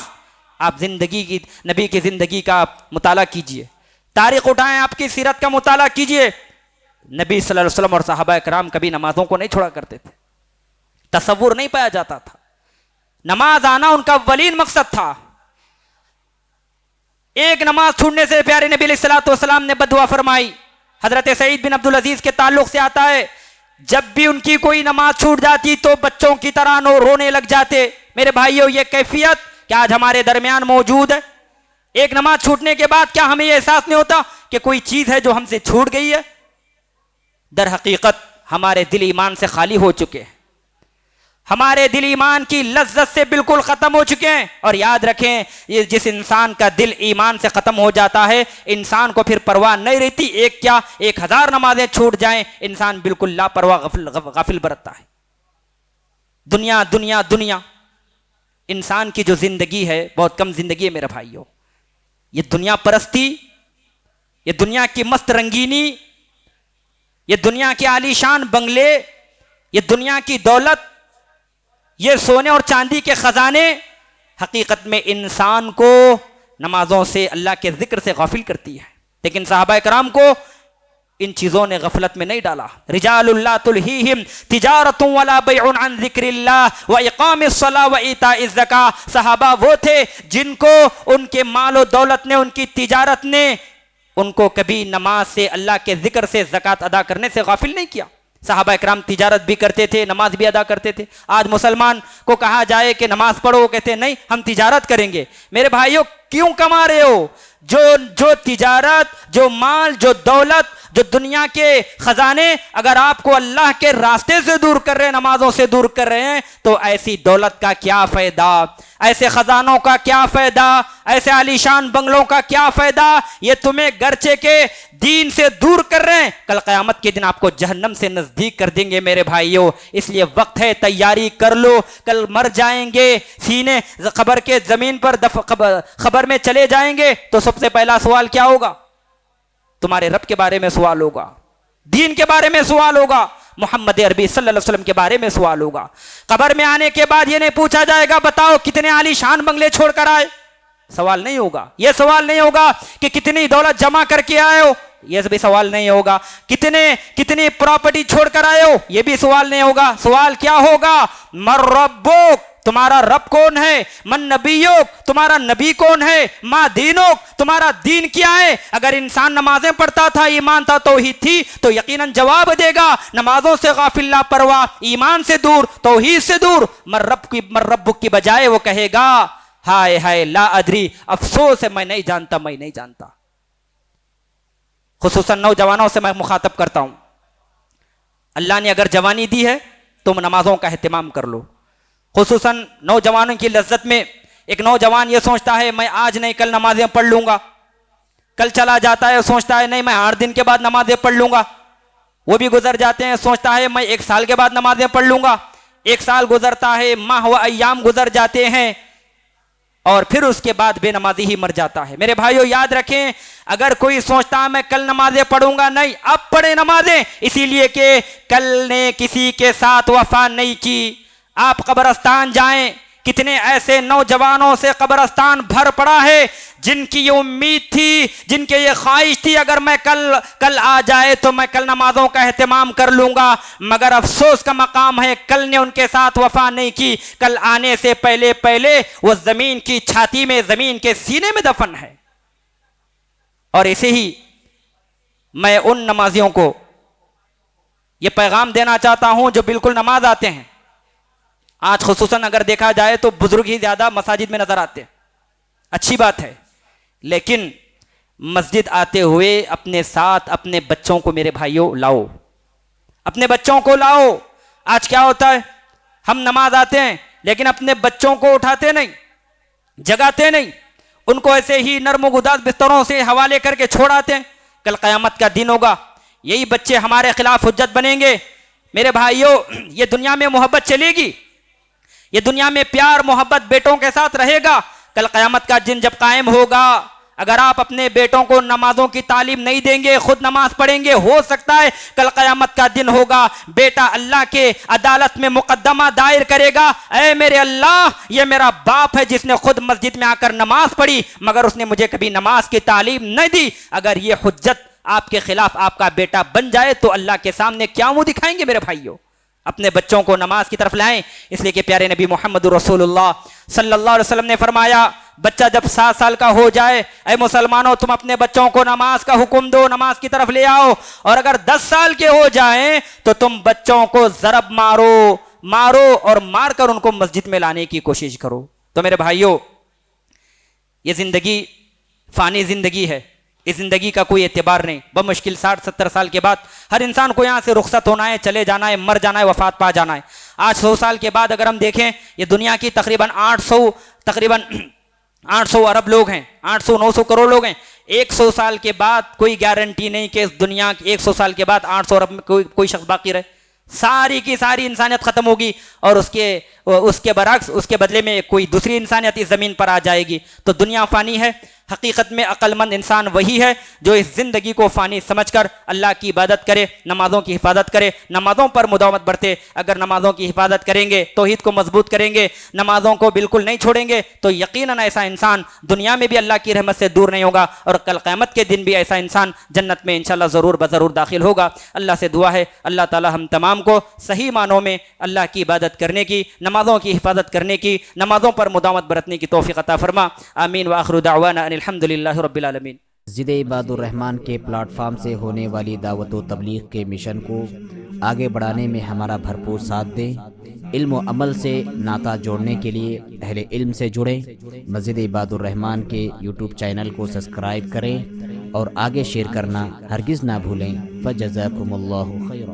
[SPEAKER 2] आप जिंदगी की, नबी की जिंदगी का मुताला कीजिए, तारीख उठाएं, आपकी सीरत का मुताला कीजिए। नबी सल्लल्लाहु अलैहि वसल्लम और सहाबा कराम कभी नमाजों को नहीं छोड़ा करते थे, तसव्वुर नहीं पाया जाता था। नमाज आना उनका अव्वलीन मकसद था। एक नमाज छूटने से प्यारे नबी अलैहिस्सलातु वस्सलाम ने बद्दुआ फरमाई। हजरत सईद बिन अब्दुल अजीज के ताल्लुक से आता है, जब भी उनकी कोई नमाज छूट जाती तो बच्चों की तरह रोने लग जाते। मेरे भाइयों, ये कैफियत क्या आज हमारे दरमियान मौजूद है? एक नमाज छूटने के बाद क्या हमें यह एहसास नहीं होता कि कोई चीज है जो हमसे छूट गई है? दर हकीकत हमारे दिल ईमान से खाली हो चुके हैं, हमारे दिल ईमान की लज्जत से बिल्कुल खत्म हो चुके हैं। और याद रखें, ये जिस इंसान का दिल ईमान से खत्म हो जाता है, इंसान को फिर परवाह नहीं रहती। एक क्या 1000 नमाजें छूट जाएं, इंसान बिल्कुल लापरवाह गाफिल बरतता है। दुनिया दुनिया दुनिया, इंसान की जो जिंदगी है बहुत कम जिंदगी है मेरे भाइयों। ये दुनिया परस्ती, ये दुनिया की मस्त रंगीनी, ये दुनिया के आलीशान बंगले, ये दुनिया की दौलत, ये सोने और चांदी के खजाने हकीकत में इंसान को नमाजों से, अल्लाह के जिक्र से गाफिल करती है। लेकिन सहाबा कराम को इन चीजों ने गफलत में नहीं डाला। रिजालुल ला तुल्हीहिम तिजारतुन वला बैउन अन जिक्रिल्लाह व इकामिस्सलाह व इताइज़ ज़का। सहाबा वो थे जिनको उनके माल और दौलत ने, उनकी तिजारत ने उनको कभी नमाज से, अल्लाह के जिक्र से, ज़कात अदा करने से गाफिल नहीं किया। सहाबा इकराम तिजारत भी करते थे, नमाज भी अदा करते थे। आज मुसलमान को कहा जाए कि नमाज पढ़ो, कहते नहीं हम तिजारत करेंगे। मेरे भाइयों, क्यों कमा रहे हो? जो तिजारत, जो माल, जो दौलत, जो दुनिया के खजाने अगर आपको अल्लाह के रास्ते से दूर कर रहे हैं, नमाजों से दूर कर रहे हैं, तो ऐसी दौलत का क्या फायदा, ऐसे खजानों का क्या फायदा, ऐसे आलीशान बंगलों का क्या फायदा? ये तुम्हें गर्चे के दीन से दूर कर रहे हैं, कल क़यामत के दिन आपको जहन्नम से नजदीक कर देंगे मेरे भाइयों। इसलिए वक्त है, तैयारी कर लो, कल मर जाएंगे, सीने खबर के जमीन पर खबर में चले जाएंगे तो सबसे पहला सवाल क्या होगा? तुम्हारे रब के बारे में सवाल होगा, दीन के बारे में सवाल होगा, मोहम्मद अरबी सल्लल्लाहु अलैहि वसल्लम के बारे में सवाल होगा। कब्र में आने के बाद ये नहीं पूछा जाएगा बताओ कितने आलीशान बंगले छोड़कर आए, सवाल नहीं होगा। यह सवाल नहीं होगा कि कितनी दौलत जमा करके आए हो, यह भी सवाल नहीं होगा। कितनी प्रॉपर्टी छोड़कर आए हो, यह भी सवाल नहीं होगा। सवाल क्या होगा? मर रब्बुक, तुम्हारा रब कौन है? मन नबीयुक, तुम्हारा नबी कौन है? मा दीनुक, तुम्हारा दीन क्या है? अगर इंसान नमाजें पढ़ता था, ईमान था, तौहीद थी, तो यकीनन जवाब देगा। नमाजों से गाफिल, लापरवाह, ईमान से दूर, तौहीद से दूर, मर रब्बुक की बजाय वो कहेगा हाय हाय ला अदरी, अफसोस है मैं नहीं जानता, मैं नहीं जानता। खुसूसन नौजवानों से मैं मुखातब करता हूं, अल्लाह ने अगर जवानी दी है तुम नमाजों का एहतमाम कर लो। खुसूसन नौजवानों की लज्जत में एक नौजवान ये सोचता है मैं आज नहीं कल नमाजें पढ़ लूंगा, कल चला जाता है सोचता है नहीं मैं 8 दिन के बाद नमाजें पढ़ लूंगा, वो भी गुजर जाते हैं, सोचता है मैं 1 साल के बाद नमाजें पढ़ लूंगा। 1 साल गुजरता है, माह व अय्याम गुजर जाते हैं और फिर उसके बाद बेनमाजी ही मर जाता है। मेरे भाइयों याद रखें, अगर कोई सोचता है मैं कल नमाजें पढ़ूंगा, नहीं, अब पढ़े नमाजें, इसीलिए कि कल ने किसी के साथ वफा नहीं की। आप कब्रिस्तान जाएं, कितने ऐसे नौजवानों से कब्रिस्तान भर पड़ा है जिनकी ये उम्मीद थी, जिनके ये ख्वाहिश थी अगर मैं कल आ जाए तो मैं कल नमाजों का एहतमाम कर लूंगा, मगर अफसोस का मकाम है कल ने उनके साथ वफा नहीं की। कल आने से पहले पहले वो जमीन की छाती में, जमीन के सीने में दफन है। और ऐसे ही मैं उन नमाजियों को ये पैगाम देना चाहता हूं जो बिल्कुल नमाज आते हैं। आज खुसूसन अगर देखा जाए तो बुजुर्ग ही ज्यादा मसाजिद में नजर आते हैं, अच्छी बात है, लेकिन मस्जिद आते हुए अपने साथ अपने बच्चों को मेरे भाइयों लाओ, अपने बच्चों को लाओ। आज क्या होता है, हम नमाज आते हैं लेकिन अपने बच्चों को उठाते नहीं, जगाते नहीं, उनको ऐसे ही नर्म गुदाज बिस्तरों से हवाले करके छोड़ाते हैं। कल क़यामत का दिन होगा, यही बच्चे हमारे खिलाफ हुज्जत बनेंगे। मेरे भाइयों, ये दुनिया में मोहब्बत चलेगी, ये दुनिया में प्यार मोहब्बत बेटों के साथ रहेगा। कल क़यामत का दिन जब कायम होगा, अगर आप अपने बेटों को नमाजों की तालीम नहीं देंगे, खुद नमाज पढ़ेंगे, हो सकता है कल क़यामत का दिन होगा, बेटा अल्लाह के अदालत में मुकद्दमा दायर करेगा, ऐ मेरे अल्लाह, ये मेरा बाप है जिसने खुद मस्जिद में आकर नमाज पढ़ी मगर उसने मुझे कभी नमाज की तालीम नहीं दी। अगर ये हुज्जत आपके खिलाफ आपका बेटा बन जाए तो अल्लाह के सामने क्या मुंह दिखाएंगे। मेरे भाइयों, अपने बच्चों को नमाज की तरफ लाएं, इसलिए कि प्यारे नबी मोहम्मद रसूलुल्लाह सल्लल्लाहु अलैहि वसल्लम ने फरमाया, बच्चा जब 7 साल का हो जाए, ऐ मुसलमानों तुम अपने बच्चों को नमाज का हुक्म दो, नमाज की तरफ ले आओ, और अगर 10 साल के हो जाएं तो तुम बच्चों को ज़रब मारो और मारकर उनको मस्जिद में लाने की कोशिश करो। तो मेरे भाइयों, ये जिंदगी फानी जिंदगी है, इस जिंदगी का कोई एतबार नहीं। बमुश्किल 60-70 साल के बाद हर इंसान को यहाँ से रुखसत होना है, चले जाना है, मर जाना है, वफात पा जाना है। आज 100 साल के बाद अगर हम देखें, ये दुनिया की तकरीबन 800 अरब लोग हैं, 800-900 करोड़ लोग हैं। 100 साल के बाद कोई गारंटी नहीं कि इस दुनिया की 100 साल के बाद 800 अरब में कोई शख्स बाकी रहे। सारी की सारी इंसानियत खत्म होगी और उसके बरक्स, उसके बदले में कोई दूसरी इंसानियत इस जमीन पर आ जाएगी। तो दुनिया फानी है। हकीकत में अक्लमंद इंसान वही है जो इस जिंदगी को फानी समझकर अल्लाह की इबादत करे, नमाजों की हिफाजत करे, नमाजों पर मुदावमत बरते। अगर नमाजों की हिफाजत करेंगे, तौहीद को मजबूत करेंगे, नमाजों को बिल्कुल नहीं छोड़ेंगे, तो यकीनन ऐसा इंसान दुनिया में भी अल्लाह की रहमत से दूर नहीं होगा और कल क़यामत के दिन भी ऐसा इंसान जन्नत में इंशाअल्लाह ज़रूर बज़रूर दाखिल होगा। अल्लाह से दुआ है, अल्लाह ताला हम तमाम को सही मानों में अल्लाह की इबादत करने की, नमाजों की हिफाजत करने की, नमाजों पर मुदावमत बरतने की तौफ़ीक़ अता फरमा। आमीन व आखिरु दाअवाना अल्हम्दुलिल्लाहि रब्बिल आलमीन।
[SPEAKER 3] मस्जिद इबादुर रहमान के प्लेटफार्म से होने वाली दावत व तबलीग के मिशन को आगे बढ़ाने में हमारा भरपूर साथ दें। इल्म व अमल से नाता जोड़ने के लिए अहले इल्म से जुड़ें। मस्जिद इबादुर रहमान के यूट्यूब चैनल को सब्सक्राइब करें और आगे शेयर करना हरगिज़ ना भूलें। फ़जज़ाकुमुल्लाहु खैरा।